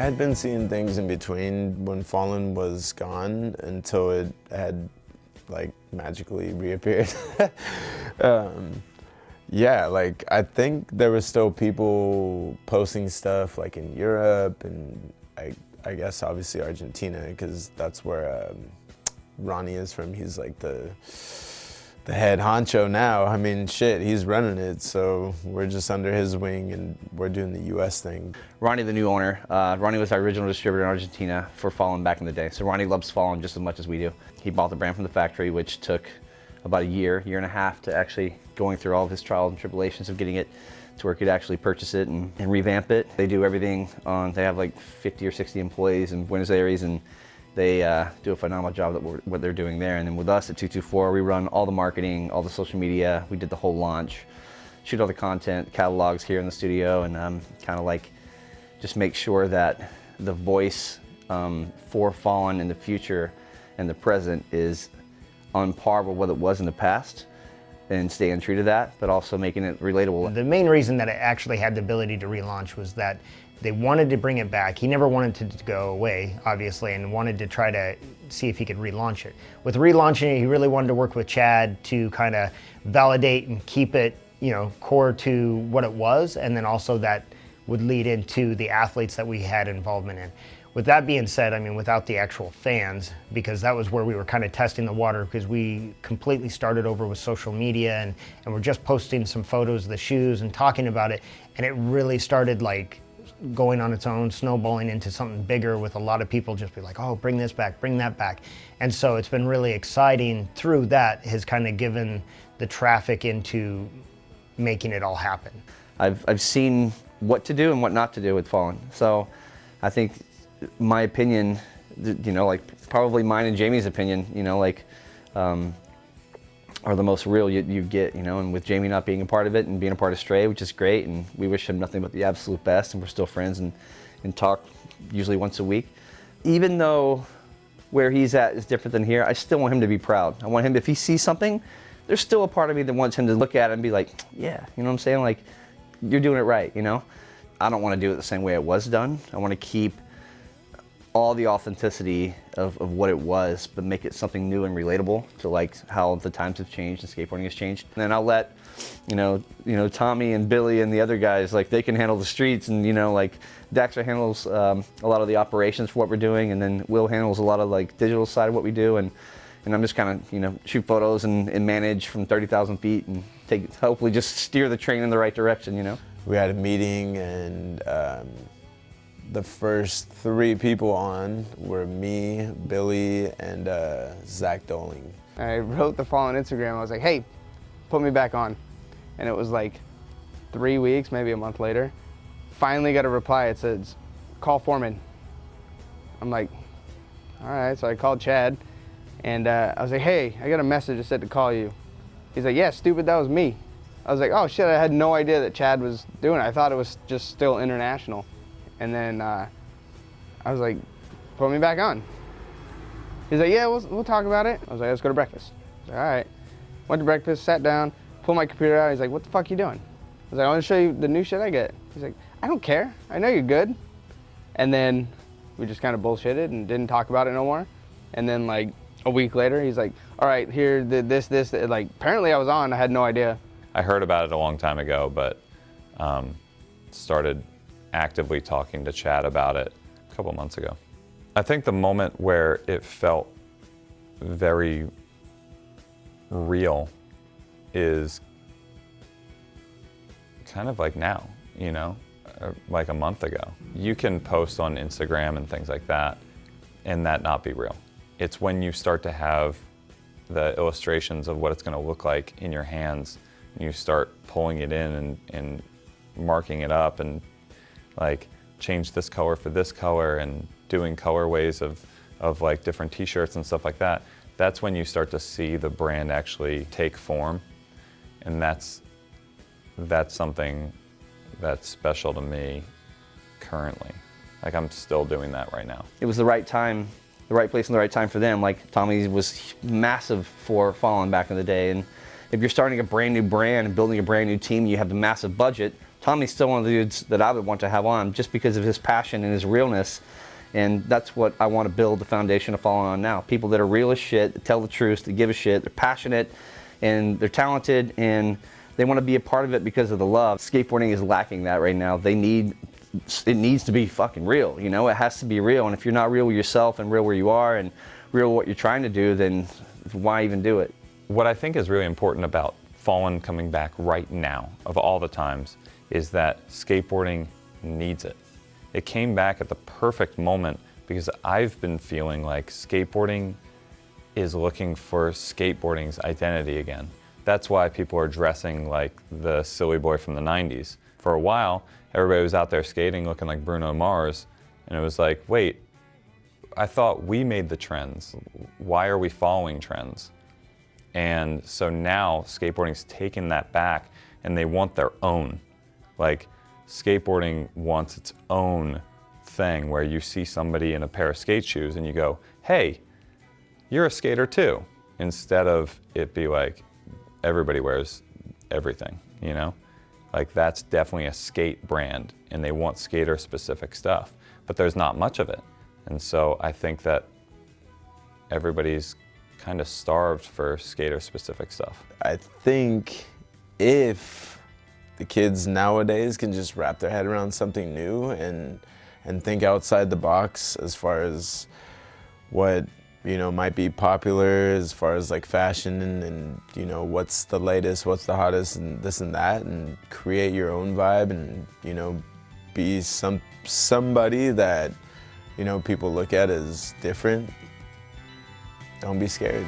had been seeing things in between when Fallen was gone until it had like magically reappeared. Yeah, like I think there were still people posting stuff like in Europe and I guess obviously Argentina, because that's where Ronnie is from. He's like the head honcho now. I mean, shit, he's running it, so we're just under his wing and we're doing the US thing. Ronnie, the new owner, Ronnie was our original distributor in Argentina for Fallen back in the day. So Ronnie loves Fallen just as much as we do. He bought the brand from the factory, which took about a year and a half to actually going through all of his trials and tribulations of getting it to where he could actually purchase it and revamp it. They do everything they have like 50 or 60 employees in Buenos Aires, and they do a phenomenal job at what they're doing there. And then with us at 224, we run all the marketing, all the social media. We did the whole launch, shoot all the content, catalogs here in the studio, and kind of like just make sure that the voice for Fallen in the future and the present is on par with what it was in the past, and staying true to that, but also making it relatable. The main reason that it actually had the ability to relaunch was that they wanted to bring it back. He never wanted it to go away, obviously, and wanted to try to see if he could relaunch it. With relaunching it, he really wanted to work with Chad to kind of validate and keep it, you know, core to what it was, and then also that would lead into the athletes that we had involvement in. With that being said, I mean, without the actual fans, because that was where we were kind of testing the water, because we completely started over with social media and we're just posting some photos of the shoes and talking about it, and it really started like going on its own, snowballing into something bigger with a lot of people just be like, oh, bring this back, bring that back. And so it's been really exciting through that, has kind of given the traffic into making it all happen. I've seen what to do and what not to do with Fallen. So I think my opinion, you know, like probably mine and Jamie's opinion, you know, like are the most real you get, you know, and with Jamie not being a part of it and being a part of Stray, which is great, and we wish him nothing but the absolute best, and we're still friends and talk usually once a week. Even though where he's at is different than here, I still want him to be proud. I want him, if he sees something, there's still a part of me that wants him to look at it and be like, yeah, you know what I'm saying? Like, you're doing it right, you know? I don't want to do it the same way it was done. I want to keep all the authenticity of what it was, but make it something new and relatable to like how the times have changed and skateboarding has changed. And then I'll let, you know, Tommy and Billy and the other guys, like they can handle the streets, and you know, like Daxter handles a lot of the operations for what we're doing, and then Will handles a lot of like digital side of what we do, and I'm just kind of, you know, shoot photos and manage from 30,000 feet and hopefully just steer the train in the right direction, you know. We had a meeting, and the first 3 people on were me, Billy, and Zach Doling. I wrote the Fallen Instagram. I was like, hey, put me back on. And it was like 3 weeks, maybe a month later. Finally got a reply. It says, call Foreman. I'm like, all right. So I called Chad, and I was like, hey, I got a message that said to call you. He's like, yeah, stupid, that was me. I was like, oh shit, I had no idea that Chad was doing it. I thought it was just still international. And then I was like, put me back on. He's like, yeah, we'll talk about it. I was like, let's go to breakfast. I was like, all right. Went to breakfast, sat down, pulled my computer out. He's like, what the fuck you doing? I was like, I want to show you the new shit I get. He's like, I don't care. I know you're good. And then we just kind of bullshitted and didn't talk about it no more. And then like a week later, he's like, all right, here, this. Like, apparently I was on. I had no idea. I heard about it a long time ago, but started actively talking to Chad about it a couple months ago. I think the moment where it felt very real is kind of like now, you know, like a month ago. You can post on Instagram and things like that and that not be real. It's when you start to have the illustrations of what it's going to look like in your hands, and you start pulling it in and marking it up and like change this color for this color and doing colorways of like different t-shirts and stuff like that. That's when you start to see the brand actually take form, and that's something that's special to me currently. Like, I'm still doing that right now. It was the right time, the right place and the right time for them. Like, Tommy was massive for Fallen back in the day, and if you're starting a brand new brand and building a brand new team, you have the massive budget Tommy's still one of the dudes that I would want to have on just because of his passion and his realness. And that's what I want to build the foundation of Fallen on now. People that are real as shit, that tell the truth, that give a shit, they're passionate, and they're talented, and they want to be a part of it because of the love. Skateboarding is lacking that right now. It needs to be fucking real, you know? It has to be real, and if you're not real with yourself and real where you are and real what you're trying to do, then why even do it? What I think is really important about Fallen coming back right now, of all the times, is that skateboarding needs it. It came back at the perfect moment because I've been feeling like skateboarding is looking for skateboarding's identity again. That's why people are dressing like the silly boy from the 90s. For a while, everybody was out there skating looking like Bruno Mars, and it was like, wait, I thought we made the trends. Why are we following trends? And so now skateboarding's taken that back and they want their own. Like, skateboarding wants its own thing where you see somebody in a pair of skate shoes and you go, hey, you're a skater too. Instead of it be like, everybody wears everything, you know? Like, that's definitely a skate brand and they want skater specific stuff, but there's not much of it. And so I think that everybody's kind of starved for skater specific stuff. I think if the kids nowadays can just wrap their head around something new and think outside the box as far as what, you know, might be popular as far as like fashion and you know, what's the latest, what's the hottest and this and that, and create your own vibe and, you know, be somebody that, you know, people look at as different. Don't be scared.